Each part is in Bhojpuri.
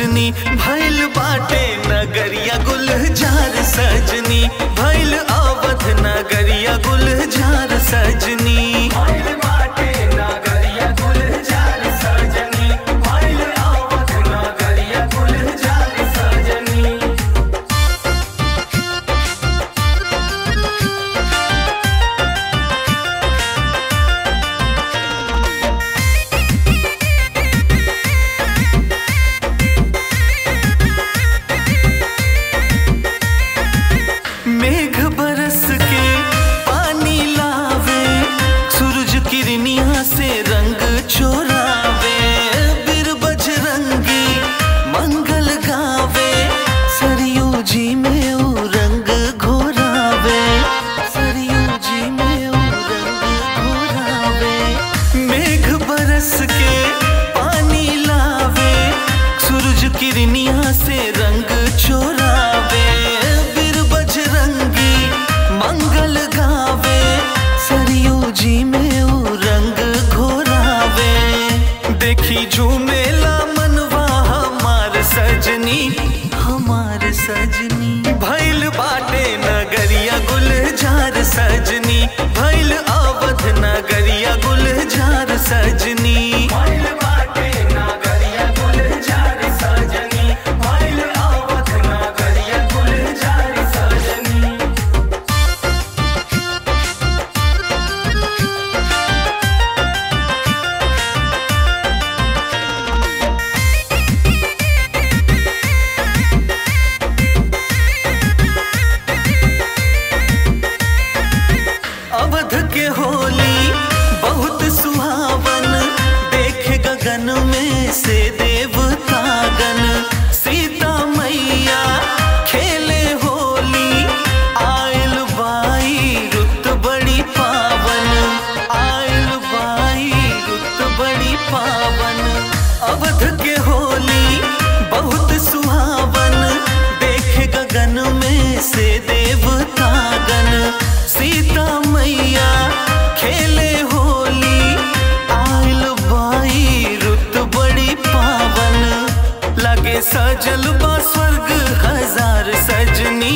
सजनी भइल बाटे नगरिया गुलजार सजनी भइल अवध नगरिया गुलजार सजनी भइल बाटे नगरिया गुलजार सजनी भइल अवध नगरिया गुलजार सजनी। मेघ बरस के पानी लावे सूरज किरनिया से रंग चोरावे बीर बजरंगी मंगल गावे सरयू जी में वो रंग घोरावे सरयू जी में वो रंग घोरावे। मेघ बरस के पानी लावे सूरज किरनिया से रंग चोरावे मंगल गावे सरयू जी में वो रंग घोरावे देखी झूमेला मनवा हमार सजनी भइल बाटे नगरिया गुलजार सजनी भइल अवध नगरिया गुलजार सजनी भइल बाटे नगरिया गुलजार सजनी भइल अवध नगरिया गुलजार सजनी। अवध के होली बहुत सुहावन देखे गगन में से देवतागन सीता मैया खेले होली आयल बाई रुत बड़ी पावन आयल बाई रुत बड़ी पावन। अवध के होली बहुत सुहावन देखे गगन में से देवतागन सीता मैया खेले होली आयल बाई रुत बड़ी पावन लगे सजल बा स्वर्ग हजार सजनी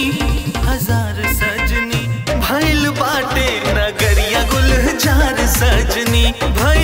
भइल बाटे नगरिया गुलजार सजनी भइल